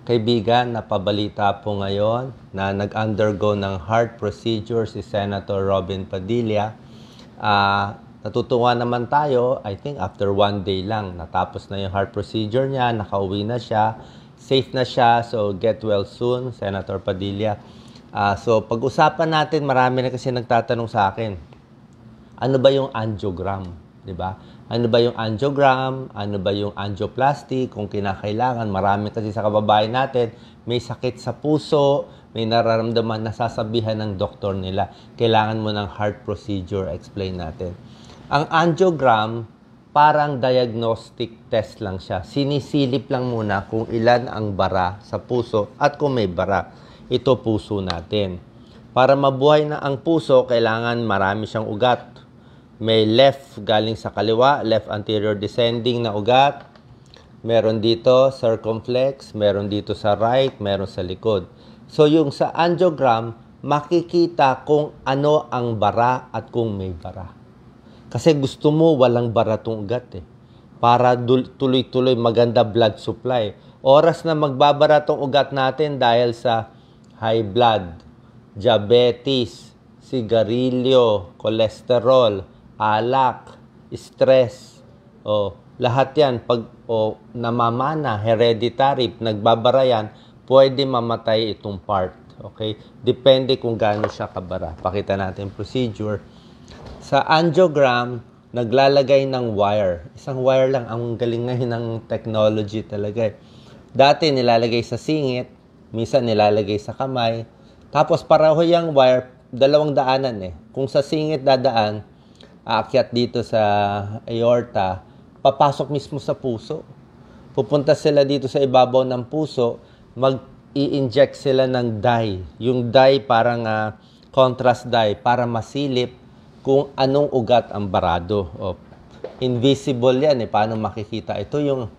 Kaibigan, napabalita po ngayon na nag-undergo ng heart procedure si Senator Robin Padilla. Natutuwa naman tayo, I think after 1 day lang, natapos na yung heart procedure niya, nakauwi na siya, safe na siya, so get well soon, Senator Padilla. So pag-usapan natin, marami na kasi nagtatanong sa akin, ano ba yung angiogram? Diba? Ano ba yung angiogram? Ano ba yung angioplasty? Kung kinakailangan, marami kasi sa kababayan natin, may sakit sa puso, may nararamdaman, nasasabihan ng doktor nila, kailangan mo ng heart procedure, explain natin. Ang angiogram, parang diagnostic test lang siya. Sinisilip lang muna kung ilan ang bara sa puso at kung may bara. Ito puso natin. Para mabuhay na ang puso, kailangan marami siyang ugat. May left galing sa kaliwa, left anterior descending na ugat. Meron dito circumflex, meron dito sa right, meron sa likod. So yung sa angiogram, makikita kung ano ang bara at kung may bara. Kasi gusto mo walang bara tong ugat para tuloy-tuloy maganda blood supply. Oras na magbabara tong ugat natin dahil sa high blood, diabetes, sigarilyo, cholesterol, alak, stress, lahat yan, pag namamana, hereditary, nagbabara yan, pwede mamatay itong part. Okay? Depende kung gaano siya kabara. Pakita natin procedure. Sa angiogram, naglalagay ng wire. Isang wire lang. Ang galing ngayon ng technology talaga. Dati nilalagay sa singit, minsan nilalagay sa kamay. Tapos pareho yung wire, dalawang daanan Kung sa singit dadaan, aakyat dito sa aorta, papasok mismo sa puso. Pupunta sila dito sa ibabaw ng puso, mag-i-inject sila ng dye. Yung dye parang contrast dye para masilip kung anong ugat ang barado. Invisible yan paano makikita? Ito yung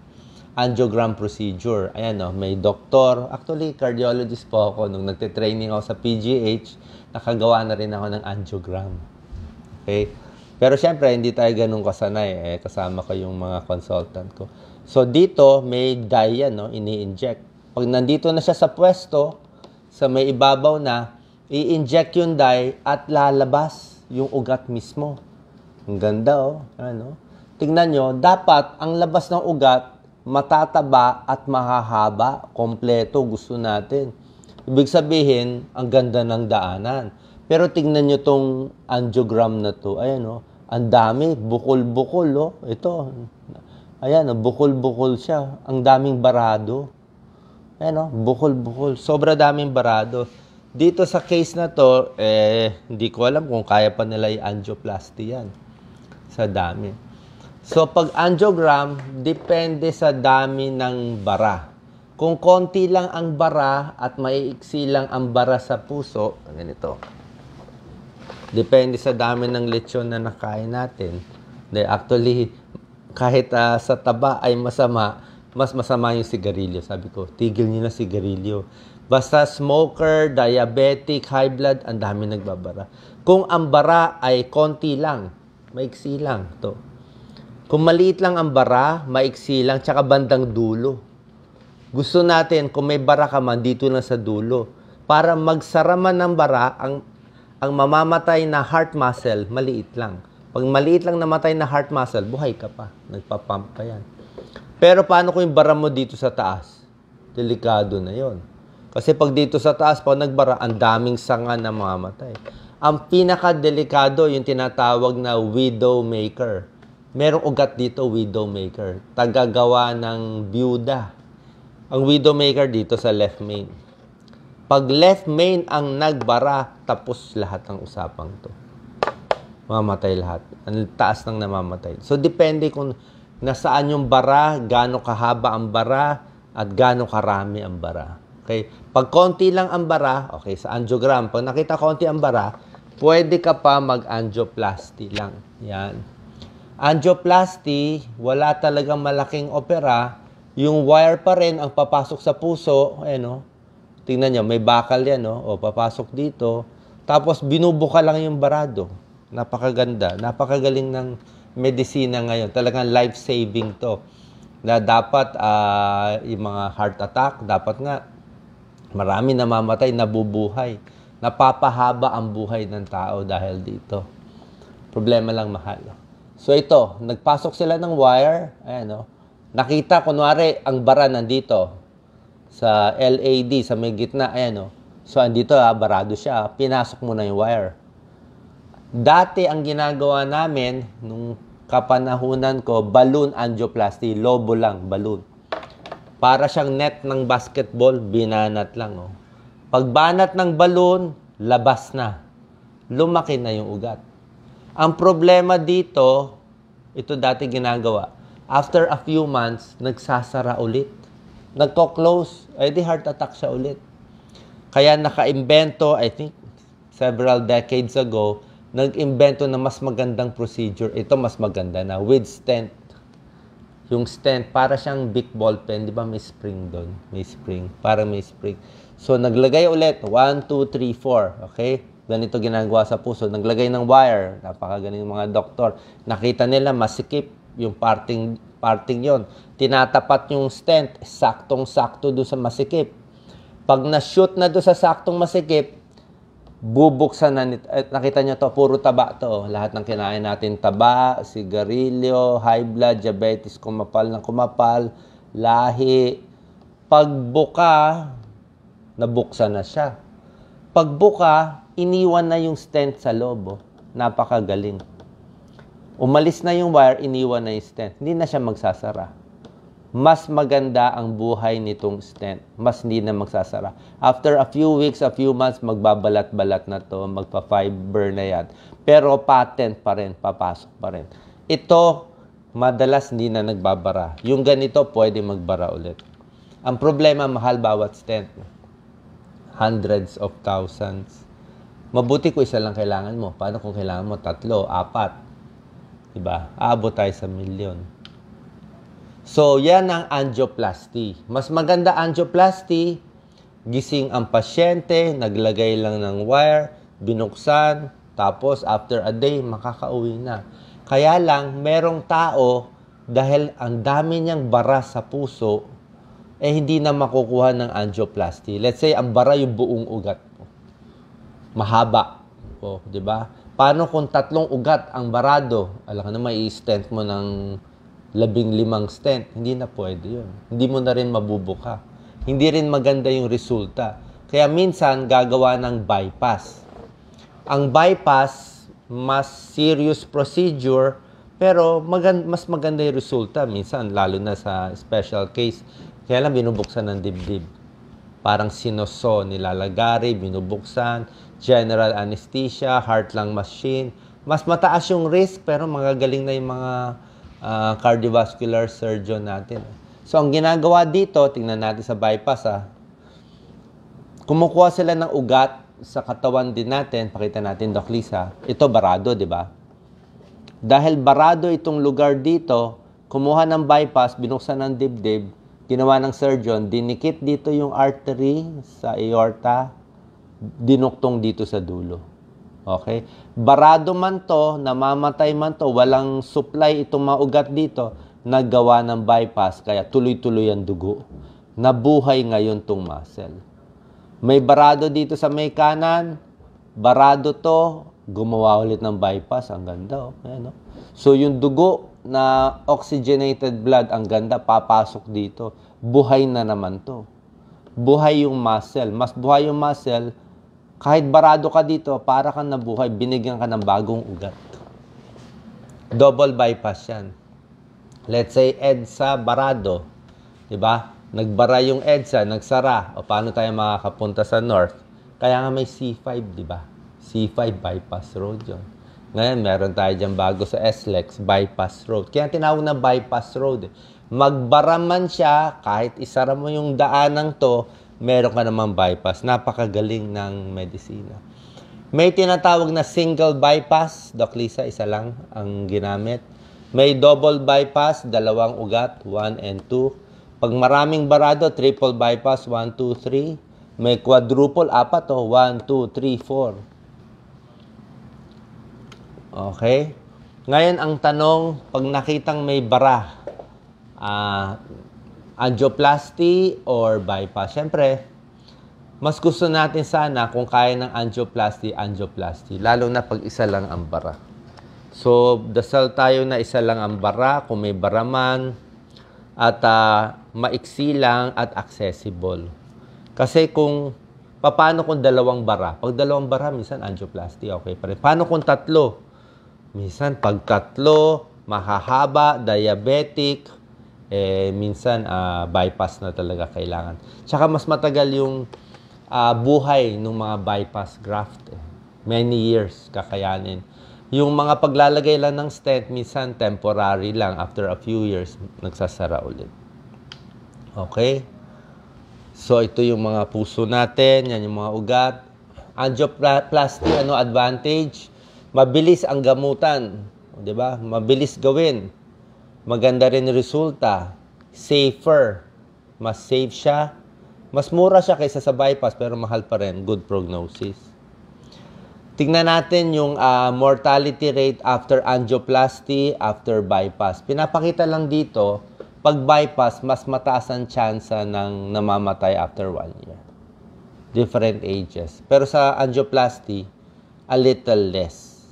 angiogram procedure. Ayan may doktor. Actually, cardiologist po ako. Nung nagte-training ako sa PGH, nakagawa na rin ako ng angiogram. Okay? Pero syempre, hindi tayo ganun kasanay. Kasama ko yung mga consultant ko. So, dito, may dye yan, ini-inject. Pag nandito na siya sa pwesto, sa may ibabaw na, i-inject yung dye at lalabas yung ugat mismo. Ang ganda, Tingnan nyo, dapat ang labas ng ugat, matataba at mahahaba. Kompleto, gusto natin. Ibig sabihin, ang ganda ng daanan. Pero tingnan nyo tong angiogram na to. Ayan, ang dami, bukol-bukol, Ito, ayan, bukol-bukol siya. Ang daming barado. Ayan, bukol-bukol. Sobra daming barado. Dito sa case na to, hindi ko alam kung kaya pa nila i-angioplasty yan. Sa dami. So, pag angiogram, depende sa dami ng bara. Kung konti lang ang bara at maiiksi lang ang bara sa puso, ganito. Depende sa dami ng lechon na nakain natin. Actually, kahit sa taba ay masama, mas masama yung sigarilyo. Sabi ko, tigil niyo na sigarilyo. Basta smoker, diabetic, high blood, ang dami nagbabara. Kung ang bara ay konti lang, maiksi lang to. Kung maliit lang ang bara, maiksi lang, tsaka bandang dulo. Gusto natin, kung may bara ka man, dito lang sa dulo. Para magsara man ng bara, ang mamamatay na heart muscle, maliit lang. Pag maliit lang namatay na heart muscle, buhay ka pa. Nagpapump pa yan. Pero paano kung yung bara mo dito sa taas? Delikado na yon. Kasi pag dito sa taas, pag nagbara, ang daming sanga na mamamatay. Ang pinaka-delikado, yung tinatawag na widowmaker. Merong ugat dito, widowmaker. Tagagawa ng byuda. Ang widowmaker dito sa left main. Pag left main ang nagbara, tapos lahat ng usapang to. Mamatay lahat. Ang taas ng namamatay. So, depende kung nasaan yung bara, gaano kahaba ang bara, at gaano karami ang bara. Okay? Pag konti lang ang bara, okay, sa angiogram, pag nakita konti ang bara, pwede ka pa mag-angioplasty lang. Yan. Angioplasty, wala talagang malaking opera. Yung wire pa rin ang papasok sa puso. Tingnan nyo, may bakal yan, papasok dito. Tapos, binubuka lang yung barado. Napakaganda. Napakagaling ng medisina ngayon. Talagang life-saving to. na dapat yung mga heart attack, dapat nga marami namamatay, nabubuhay. Napapahaba ang buhay ng tao dahil dito. Problema lang, mahal. So ito, nagpasok sila ng wire, ayan o. Nakita, kunwari, ang bara nandito sa LAD, sa may gitna, ayan o. So andito barado siya, pinasok mo na yung wire. Dati ang ginagawa namin, nung kapanahunan ko, balloon angioplasty, lobo lang, balloon. Para siyang net ng basketball, binanat lang. Oh. Pagbanat ng balloon, labas na. Lumaki na yung ugat. Ang problema dito, ito dati ginagawa, after a few months, nagsasara ulit. Nagko-close, di heart attack siya ulit. Kaya naka-imbento, I think, several decades ago, nag-imbento na mas magandang procedure. Ito mas maganda na, with stent. Yung stent, para siyang big ball pen. Di ba may spring doon? May spring. Parang may spring. So, naglagay ulit. 1, 2, 3, 4. Okay? Ganito ginagawa sa puso. Naglagay ng wire. Napakagaling mga doktor. Nakita nila, masikip yung parting yon. Tinatapat yung stent. Saktong-sakto doon sa masikip. Pag na-shoot na doon sa saktong masikip, bubuksan na nito. Nakita nyo to, puro taba to. Lahat ng kinain natin, taba, sigarilyo, high blood, diabetes, kumapal ng kumapal, lahi. Pagbuka, nabuksan na siya. Pagbuka, iniwan na yung stent sa loob. Napakagaling. Umalis na yung wire, iniwan na yung stent. Hindi na siya magsasara. Mas maganda ang buhay nitong stent. Mas hindi na magsasara. After a few weeks, a few months, magbabalat-balat na to, magpa-fiber na yan. Pero patent pa rin, papasok pa rin. Ito, madalas hindi na nagbabara. Yung ganito, pwede magbara ulit. Ang problema, mahal bawat stent. Hundreds of thousands. Mabuti kung isa lang kailangan mo. Paano kung kailangan mo 3, 4? Diba? Aabot tayo sa milyon. So, yan ang angioplasty. Mas maganda angioplasty, gising ang pasyente, naglagay lang ng wire, binuksan, tapos after a day, makakauwi na. Kaya lang, merong tao, dahil ang dami niyang bara sa puso, hindi na makukuha ng angioplasty. Let's say, ang bara yung buong ugat mo. Mahaba. O, di ba? Paano kung 3 ugat ang barado? Alam ka na, may i-stent mo ng 15 stent, hindi na pwede yun. Hindi mo na rin mabubuka. Hindi rin maganda yung resulta. Kaya minsan, gagawa ng bypass. Ang bypass, mas serious procedure, pero mas maganda yung resulta. Minsan, lalo na sa special case, kaya lang binubuksan ng dibdib. Parang sinoso, nilalagari, binubuksan, general anesthesia, heart lung machine. Mas mataas yung risk, pero magagaling na yung mga cardiovascular surgeon natin. So, ang ginagawa dito, tingnan natin sa bypass, kumukuha sila ng ugat sa katawan din natin. Pakita natin, Doc Lisa. Ito, barado, di ba? Dahil barado itong lugar dito, kumuha ng bypass, binuksan ng dibdib, ginawa ng surgeon, dinikit dito yung artery sa aorta, dinuktong dito sa dulo. Okay? Barado man to, namamatay man to, walang supply itong mga ugat dito, naggawa ng bypass, kaya tuloy-tuloy ang dugo. Nabuhay ngayon tong muscle. May barado dito sa may kanan, barado to, gumawa ulit ng bypass, ang ganda. Ayan, no? So yung dugo na oxygenated blood, ang ganda, papasok dito. Buhay na naman to. Buhay yung muscle. Mas buhay yung muscle, kahit barado ka dito, para kang nabuhay, binigyan ka ng bagong ugat. Double bypass yan. Let's say, EDSA barado. Diba? Nagbara yung EDSA, nagsara. O paano tayo makakapunta sa north? Kaya nga may C5, diba? C5 bypass road yun. Ngayon, meron tayo dyan bago sa SLEX, bypass road. Kaya tinawag na bypass road. Magbara man siya, kahit isara mo yung daanang to, meron ka namang bypass. Napakagaling ng medisina. May tinatawag na single bypass. Doc Lisa, isa lang ang ginamit. May double bypass, 2 ugat, 1 and 2. Pag maraming barado, triple bypass, 1, 2, 3. May quadruple, 4 to, 1, 2, 3, 4. Okay? Ngayon, ang tanong, pag nakitang may bara, ah, angioplasty or bypass. Siyempre, mas gusto natin sana kung kaya ng angioplasty, lalo na pag isa lang ang bara. So, dasal tayo na isa lang ang bara, kung may bara man, at maiksi lang at accessible. Kasi paano kung dalawang bara? Pag dalawang bara, minsan angioplasty, okay pa rin. Paano kung tatlo? Minsan, pag tatlo, mahahaba, diabetic, minsan bypass na talaga kailangan. Tsaka mas matagal yung buhay ng mga bypass graft. Many years kakayanin. Yung mga paglalagay lang ng stent, minsan temporary lang. After a few years, nagsasara ulit. Okay? So, ito yung mga puso natin. Yan yung mga ugat. Angioplasty, ano advantage? Mabilis ang gamutan. Diba? Mabilis gawin. Maganda rin resulta. Safer. Mas safe siya. Mas mura siya kaysa sa bypass pero mahal pa rin. Good prognosis. Tingnan natin yung mortality rate after angioplasty, after bypass. Pinapakita lang dito, pag bypass, mas mataas ang chance ng namamatay after 1 year. Different ages. Pero sa angioplasty, a little less.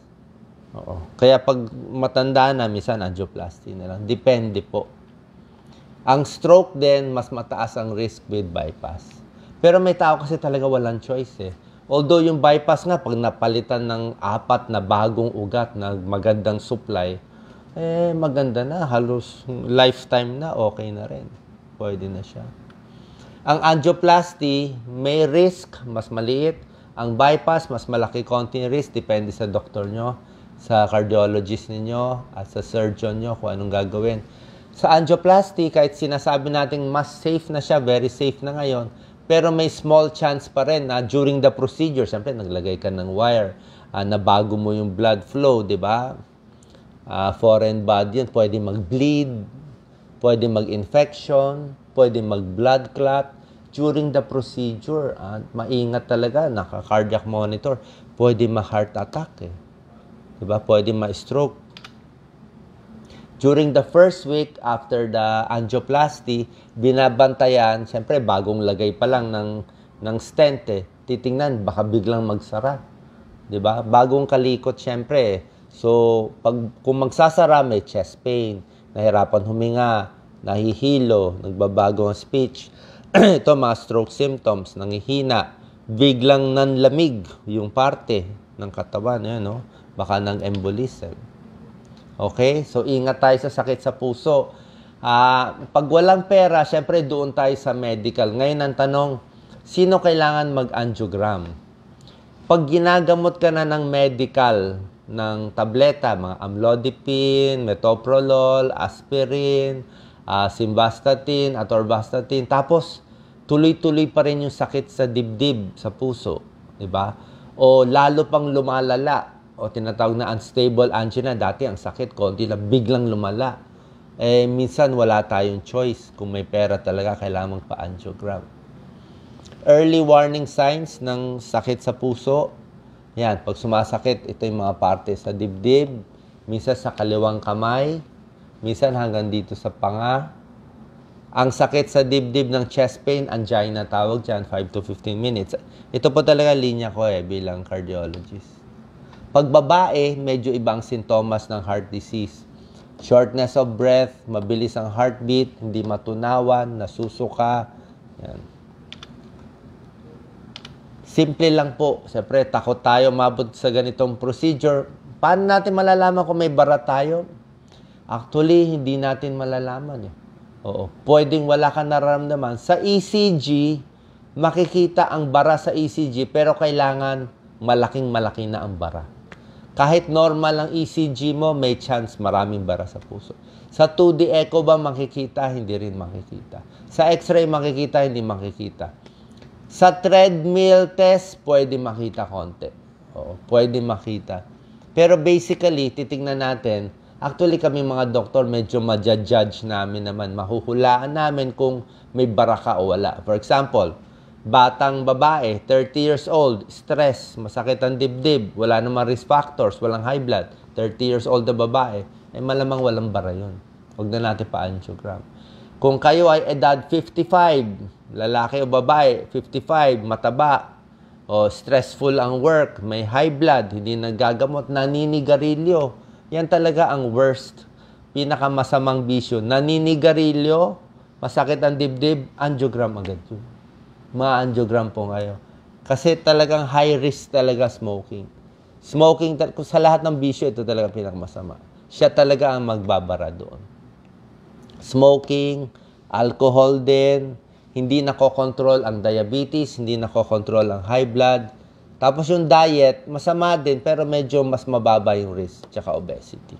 Oo. Kaya pag matanda na, minsan angioplasty na lang. Depende po. Ang stroke din, mas mataas ang risk with bypass. Pero may tao kasi talaga walang choice eh. Although yung bypass nga, pag napalitan ng 4 na bagong ugat na magandang supply, maganda na. Halos lifetime na, okay na rin. Pwede na siya. Ang angioplasty, may risk, mas maliit. Ang bypass, mas malaki konting risk. Depende sa doktor nyo, sa cardiologist ninyo, at sa surgeon nyo kung anong gagawin. Sa angioplasty, kahit sinasabi natin mas safe na siya, very safe na ngayon, pero may small chance pa rin na during the procedure, siyempre naglagay ka ng wire, nabago mo yung blood flow, di ba? Foreign body yun, pwede mag-bleed, pwede mag-infection, pwede mag-blood clot. During the procedure, maingat talaga, naka-cardiac monitor, pwede ma-heart attack. Di ba? Pwede ma-stroke. During the first week after the angioplasty, binabantayan, siyempre bagong lagay pa lang ng stent titingnan, baka biglang magsara. 'Di ba? Bagong kalikot siyempre. So, kung magsasara, may chest pain, nahirapan huminga, nahihilo, nagbabago ang speech. Ito mga stroke symptoms, nangihina, biglang nanlamig yung parte ng katawan, no? Baka ng embolism. Okay? So, ingat tayo sa sakit sa puso. Pag walang pera, syempre doon tayo sa medical. Ngayon ang tanong, sino kailangan mag-angiogram? Pag ginagamot ka na ng medical, ng tableta, mga amlodipine, metoprolol, aspirin, simvastatin, atorvastatin, tapos tuloy-tuloy pa rin yung sakit sa dibdib, sa puso. Diba? O lalo pang lumalala, o tinatawag na unstable angina, dati ang sakit, konti lang, biglang lumala. Minsan wala tayong choice. Kung may pera talaga, kailangan magpa-angiogram. Early warning signs ng sakit sa puso. Yan, pag sumasakit, ito yung mga parte sa dibdib, minsan sa kaliwang kamay, minsan hanggang dito sa panga. Ang sakit sa dibdib ng chest pain, angina tawag dyan, 5 to 15 minutes. Ito po talaga linya ko bilang cardiologist. Pag babae, medyo ibang sintomas ng heart disease. Shortness of breath, mabilis ang heartbeat, hindi matunawan, nasusuka. Yan. Simple lang po. Siyempre, takot tayo mabot sa ganitong procedure. Paano natin malalaman kung may bara tayo? Actually, hindi natin malalaman. Oo. Pwedeng wala ka nararamdaman. Sa ECG, makikita ang bara sa ECG, pero kailangan malaking-malaki na ang bara. Kahit normal ang ECG mo, may chance maraming bara sa puso. Sa 2D echo ba makikita? Hindi rin makikita. Sa X-ray makikita? Hindi makikita. Sa treadmill test, pwede makita konti. Oo, pwede makita. Pero basically, titingnan natin, actually kami mga doktor, medyo ma-judge namin naman, mahuhulaan namin kung may bara ka o wala. For example, batang babae, 30 years old, stress, masakit ang dibdib, wala namang risk factors, walang high blood, 30 years old na babae, malamang walang bara yun. Huwag na natin pa-angiogram. Kung kayo ay edad 55, lalaki o babae, 55, mataba, o stressful ang work, may high blood, hindi nagagamot, naninigarilyo, yan talaga ang worst, pinakamasamang bisyo. Naninigarilyo, masakit ang dibdib, angiogram agad yun. Ma-angiogram po kayo. Kasi talagang high risk talaga smoking. Smoking, sa lahat ng bisyo, ito talaga pinakamasama. Siya talaga ang magbabara doon. Smoking, alcohol din, hindi nakokontrol ang diabetes, hindi nakokontrol ang high blood. Tapos yung diet, masama din, pero medyo mas mababa yung risk, tsaka obesity.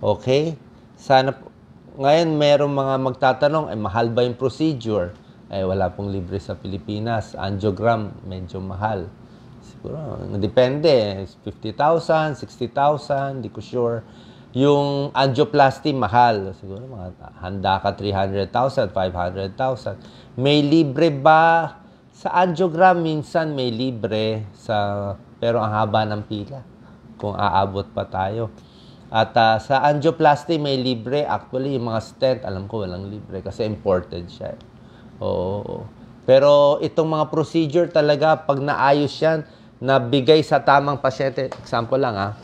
Okay? Sana, ngayon merong mga magtatanong, mahal ba yung procedure? Wala pong libre sa Pilipinas. Angiogram, medyo mahal. Siguro, depende. 50,000, 60,000, di ko sure. Yung angioplasty, mahal. Siguro, handa ka 300,000, 500,000. May libre ba? Sa angiogram, minsan may libre. Pero ang haba ng pila. Kung aabot pa tayo. At sa angioplasty, may libre. Actually, yung mga stent, alam ko walang libre kasi imported siya. Oo. Pero itong mga procedure talaga, pag naayos yan, nabigay sa tamang pasyente, example lang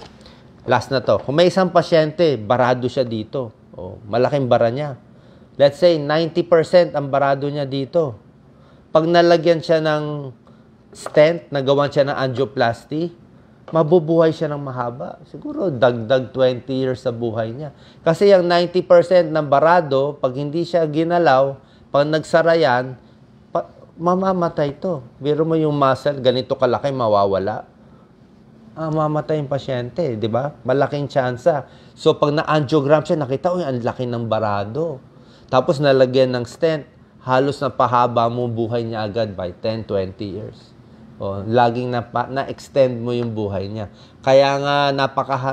last na to, kung may isang pasyente, barado siya dito, malaking bara niya. Let's say, 90% ang barado niya dito. Pag nalagyan siya ng stent, nagawan siya ng angioplasty, mabubuhay siya ng mahaba. Siguro, dagdag 20 years sa buhay niya. Kasi yung 90% ng barado, pag hindi siya ginalaw, pag nagsara yan, mamamatay to. Biro mo yung muscle, ganito kalaki, mawawala. Mamatay yung pasyente, di ba? Malaking tsansa. So, pag na-angiogram siya, nakita, ang laki ng barado. Tapos, nalagyan ng stent, halos napahaba mo buhay niya agad by 10, 20 years. Laging na-extend mo yung buhay niya. Kaya nga,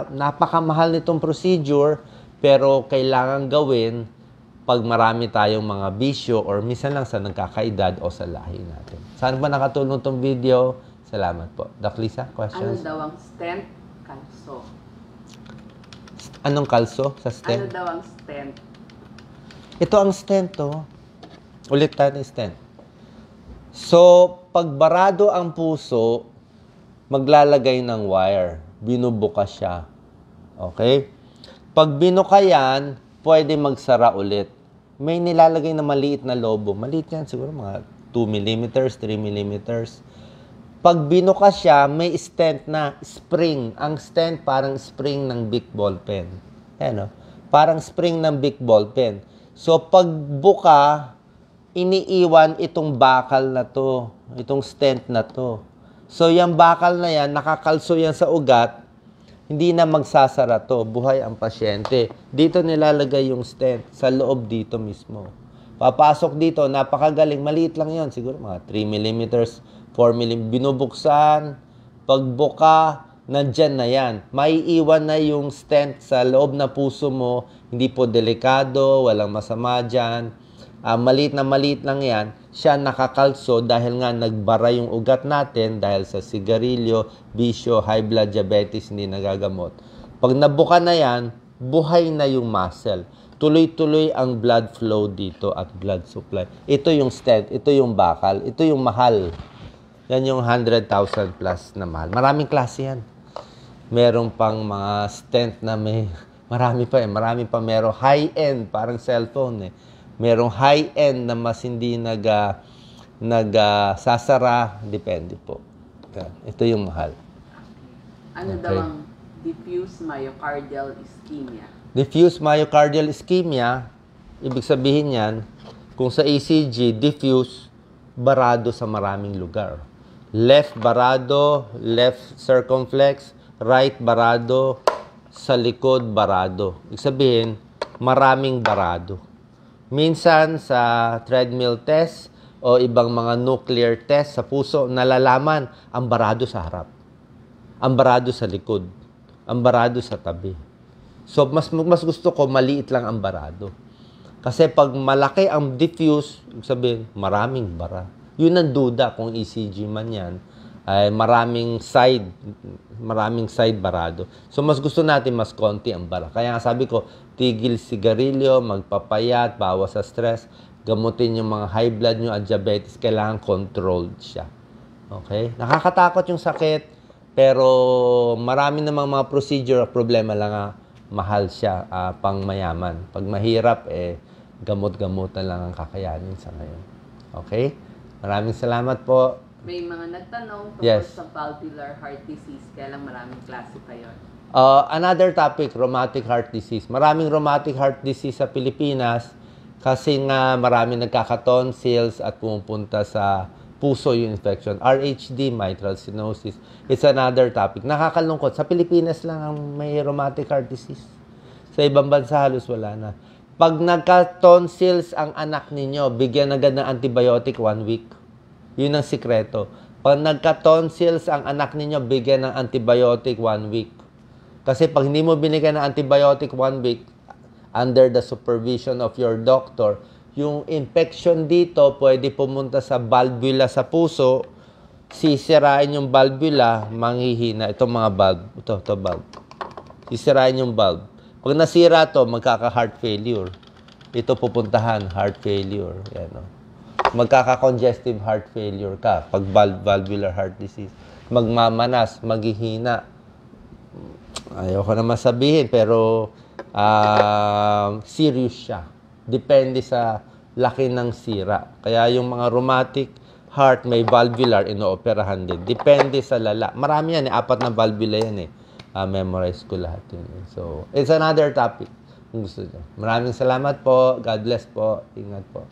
napakamahal nitong procedure, pero kailangan gawin pag marami tayong mga bisyo or minsan lang sa nagkakaedad o sa lahi natin. Saan ba nakatulong tong video? Salamat po. Doc Lisa, questions? Ano daw ang stent? Kalso. Anong kalso sa stent? Ano daw ang stent? Ito ang stent, Ulit tayo ng stent. So, pag barado ang puso, maglalagay ng wire. Binubuka siya. Okay? Pag binuka yan, pwede magsara ulit. May nilalagay na maliit na lobo. Maliit yan, siguro mga 2 mm, 3 mm. Pag binuka siya, may stent na spring. Ang stent parang spring ng big ball pen. Ayan, parang spring ng big ball pen. So, pag buka, iniiwan itong bakal na to. Itong stent na to. So, yung bakal na yan, nakakalso yan sa ugat, hindi na magsasara to. Buhay ang pasyente. Dito nilalagay yung stent. Sa loob dito mismo. Papasok dito, napakagaling. Maliit lang yon, siguro mga 3 mm, 4 mm. Binubuksan, pagbuka, nandyan na yan. Maiiwan na yung stent sa loob na puso mo. Hindi po delikado, walang masama dyan. Maliit lang yan. Siya nakakalso dahil nga nagbara yung ugat natin dahil sa sigarilyo, bisyo, high blood, diabetes, hindi nagagamot. Pag nabuka na yan, buhay na yung muscle. Tuloy-tuloy ang blood flow dito at blood supply. Ito yung stent, ito yung bakal, ito yung mahal. Yan yung 100,000 plus na mahal. Maraming klase yan. Meron pang mga stent na marami pa. Meron high-end, parang cellphone Merong high-end na mas hindi sasara. Depende po. Ito yung mahal. Ano daw ang diffuse myocardial ischemia? Diffuse myocardial ischemia, ibig sabihin yan, kung sa ECG, diffuse, barado sa maraming lugar. Left barado, left circumflex, right barado, sa likod barado. Ibig sabihin, maraming barado. Minsan sa treadmill test o ibang mga nuclear test sa puso, nalalaman ang barado sa harap, ang barado sa likod, ang barado sa tabi. So, mas gusto ko maliit lang ang barado. Kasi pag malaki ang diffuse, sabihin, maraming bara. Yun ang duda kung ECG man yan. ay maraming side barado. So, mas gusto natin mas konti ang bara. Kaya nga sabi ko, tigil sigarilyo, magpapayat, bawas sa stress, gamutin yung mga high blood nyo at diabetes, kailangan controlled siya. Okay? Nakakatakot yung sakit, pero marami namang mga procedure, problema lang mahal siya, pang mayaman. Pag mahirap, gamot-gamutan lang ang kakayanin sa ngayon. Okay? Maraming salamat po. May mga nagtanong tungkol Yes. sa valvular heart disease, kaya lang maraming klase pa yun. Another topic, rheumatic heart disease. Maraming rheumatic heart disease sa Pilipinas kasi nga maraming nagkaka-tonsils at pumupunta sa puso yung infection. RHD, mitral stenosis. It's another topic. Nakakalungkot. Sa Pilipinas lang ang may rheumatic heart disease. Sa ibang bansa halos wala na. Pag nagka-tonsils ang anak ninyo, bigyan agad ng antibiotic 1 week. Yun ang sikreto. Pag nagka-tonsils ang anak ninyo, bigyan ng antibiotic 1 week. Kasi pag hindi mo binigyan ng antibiotic 1 week, under the supervision of your doctor, yung infection dito pwede pumunta sa valvula sa puso, sisirain yung valvula, manghihina. Itong mga valve. Ito valve. Sisirain yung valve. Pag nasira to, magkaka-heart failure. Ito pupuntahan, heart failure. Yan, no? Magkaka-congestive heart failure ka pag valvular heart disease. Magmamanas, maghihina. Ayoko na masabihin, pero serious siya. Depende sa laki ng sira. Kaya yung mga rheumatic heart, may valvular, inooperahan din. Depende sa lala. Marami yan, 4 na valvula yan memorize ko lahat yun. So, it's another topic kung gusto nyo. Maraming salamat po. God bless po. Ingat po.